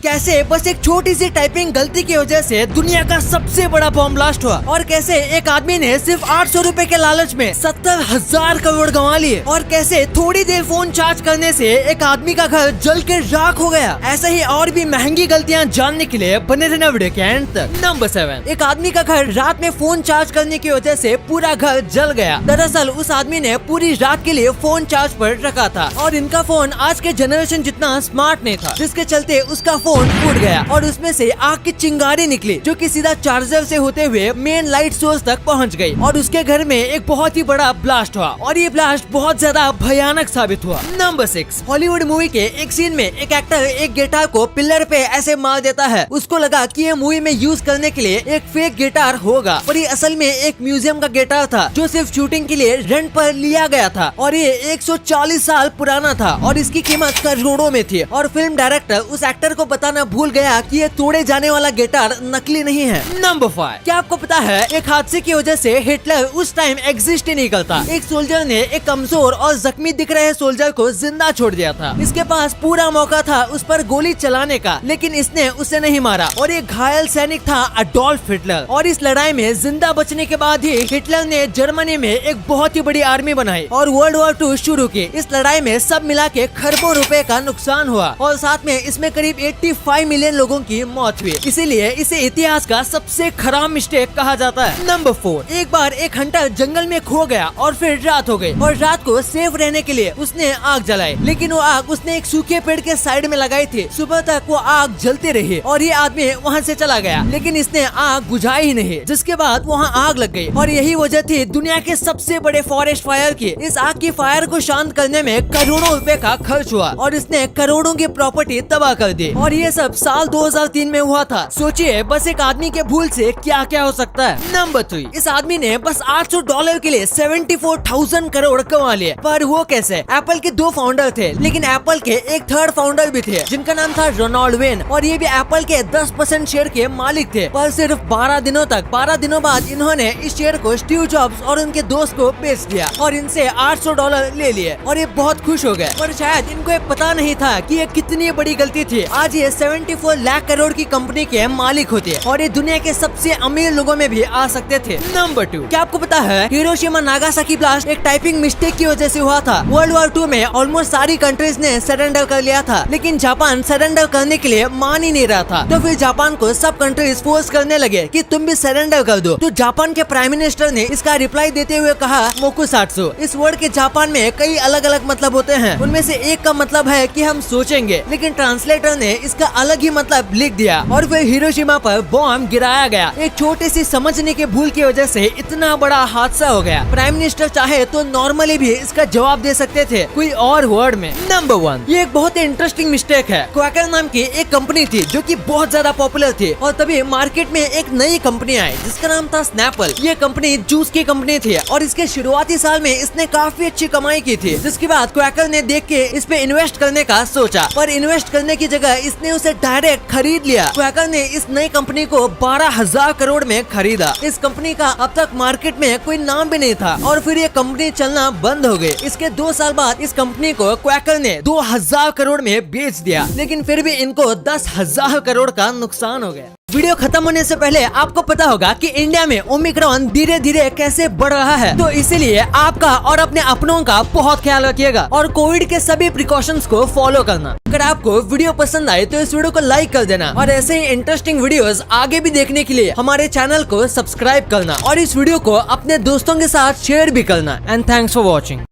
कैसे बस एक छोटी सी टाइपिंग गलती की वजह से दुनिया का सबसे बड़ा बॉम्ब ब्लास्ट हुआ और कैसे एक आदमी ने सिर्फ 800 रुपए के लालच में 70,000 करोड़ गंवा लिए और कैसे थोड़ी देर फोन चार्ज करने से एक आदमी का घर जल के राख हो गया। ऐसे ही और भी महंगी गलतियां जानने के लिए बने रहना वीडियो के एंड तक। नंबर 7, एक आदमी का घर रात में फोन चार्ज करने की वजह से पूरा घर जल गया। दरअसल उस आदमी ने पूरी रात के लिए फोन चार्ज पर रखा था और इनका फोन आज के जनरेशन जितना स्मार्ट नहीं था, जिसके चलते उसका फोन फूट गया और उसमें से आग की चिंगारी निकली जो कि सीधा चार्जर से होते हुए मेन लाइट सोर्स तक पहुंच गई और उसके घर में एक बहुत ही बड़ा ब्लास्ट हुआ और ये ब्लास्ट बहुत ज्यादा भयानक साबित हुआ। नंबर 6, हॉलीवुड मूवी के एक सीन में एक एक्टर एक गिटार को पिलर पे ऐसे मार देता है। उसको लगा कि ये मूवी में यूज करने के लिए एक फेक गिटार होगा पर ये असल में एक म्यूजियम का गिटार था जो सिर्फ शूटिंग के लिए रेंट पर लिया गया था और ये 140 साल पुराना था और इसकी कीमत करोड़ों में थी और फिल्म डायरेक्टर उस एक्टर को बताना भूल गया कि ये तोड़े जाने वाला गिटार नकली नहीं है। नंबर 5, क्या आपको पता है एक हादसे की वजह से हिटलर उस टाइम एग्जिस्ट ही नहीं करता। एक सोल्जर ने एक कमजोर और जख्मी दिख रहे सोल्जर को जिंदा छोड़ दिया था। इसके पास पूरा मौका था उस पर गोली चलाने का, लेकिन इसने उसे नहीं मारा और एक घायल सैनिक था अडोल्फ हिटलर और इस लड़ाई में जिंदा बचने के बाद ही हिटलर ने जर्मनी में एक बहुत ही बड़ी आर्मी बनाई और वर्ल्ड वॉर 2 शुरू की। इस लड़ाई में सब मिला के खरबों रुपए का नुकसान हुआ और साथ में इसमें करीब 85 मिलियन लोगों की मौत हुई, इसीलिए इसे इतिहास का सबसे खराब मिस्टेक कहा जाता है। नंबर 4, एक बार एक हंटर जंगल में खो गया और फिर रात हो गई और रात को सेफ रहने के लिए उसने आग जलाई, लेकिन वो आग उसने एक सूखे पेड़ के साइड में लगाई थी। सुबह तक वो आग जलती रही और ये आदमी वहाँ से चला गया, लेकिन इसने आग बुझाई ही नहीं, जिसके बाद वहाँ आग लग गई और यही वजह थी दुनिया के सबसे बड़े फॉरेस्ट फायर की। इस आग की फायर को शांत करने में करोड़ों रुपए का खर्च हुआ और इसने करोड़ों की प्रॉपर्टी तबाह कर दी और ये सब साल 2003 में हुआ था। सोचिए बस एक आदमी के भूल से क्या क्या हो सकता है। नंबर 3, इस आदमी ने बस $800 के लिए 74,000 करोड़ कमा लिए, पर वो कैसे? एप्पल के 2 फाउंडर थे, लेकिन एप्पल के एक थर्ड फाउंडर भी थे जिनका नाम था रोनाल्ड वेन और ये भी एप्पल के 10% शेयर के मालिक थे। पर सिर्फ 12 दिनों बाद इन्होंने इस शेयर को स्टीव जॉब्स और उनके दोस्त को बेच दिया और इनसे $800 ले लिए और ये बहुत खुश हो गए, पर शायद इनको ये पता नहीं था कि ये कितनी बड़ी गलती थी। आज ये 74 लाख करोड़ की कंपनी के मालिक होते और ये दुनिया के सबसे अमीर लोगों में भी आ सकते थे। नंबर 2, क्या आपको पता है हिरोशिमा नागासाकी ब्लास्ट एक टाइपिंग मिस्टेक की वजह से हुआ था। वर्ल्ड वॉर 2 में ऑलमोस्ट सारी कंट्रीज ने सरेंडर कर लिया था, लेकिन जापान सरेंडर करने के लिए मान ही नहीं रहा था। तो फिर जापान को सब कंट्रीज फोर्स करने लगे कि तुम भी सरेंडर कर दो। तो जापान के प्राइम मिनिस्टर ने इसका रिप्लाई देते हुए कहा मोकुसात्सु। इस वर्ड के जापान में कई अलग अलग मतलब होते हैं, उनमें से एक का मतलब है कि हम सोचेंगे, लेकिन ट्रांसलेटर ने इसका अलग ही मतलब लिख दिया और फिर हिरोशिमा पर बॉम्ब गिराया गया। एक छोटी सी समझने के भूल की वजह से इतना बड़ा हादसा हो गया। प्राइम मिनिस्टर चाहे तो नॉर्मली भी इसका जवाब दे सकते थे कोई और वर्ड में। नंबर 1, ये एक बहुत ही इंटरेस्टिंग मिस्टेक है। क्वैकर नाम की एक कंपनी थी जो कि बहुत ज्यादा पॉपुलर थी और तभी मार्केट में एक नई कंपनी आई जिसका नाम था स्नैपल। ये कंपनी जूस की कंपनी थी और इसके शुरुआती साल में इसने काफी अच्छी कमाई की थी, जिसके बाद क्वैकर ने देख के इस पे इन्वेस्ट करने का सोचा, पर इन्वेस्ट करने की जगह इसने उसे डायरेक्ट खरीद लिया। क्वैकर ने इस नई कंपनी को 12,000 करोड़ में खरीदा। इस कंपनी का अब तक मार्केट में कोई नाम भी नहीं था और फिर ये कंपनी चलना बंद हो गई। इसके 2 साल बाद इस कंपनी को क्वैकर ने 2,000 करोड़ में बेच दिया, लेकिन फिर भी इनको 10,000 करोड़ का नुकसान हो गया। वीडियो खत्म होने से पहले आपको पता होगा कि इंडिया में ओमिक्रॉन धीरे धीरे कैसे बढ़ रहा है, तो इसीलिए आपका और अपने अपनों का बहुत ख्याल रखिएगा और कोविड के सभी प्रिकॉशंस को फॉलो करना। अगर आपको वीडियो पसंद आए तो इस वीडियो को लाइक कर देना और ऐसे ही इंटरेस्टिंग वीडियोस आगे भी देखने के लिए हमारे चैनल को सब्सक्राइब करना और इस वीडियो को अपने दोस्तों के साथ शेयर भी करना। And thanks for watching.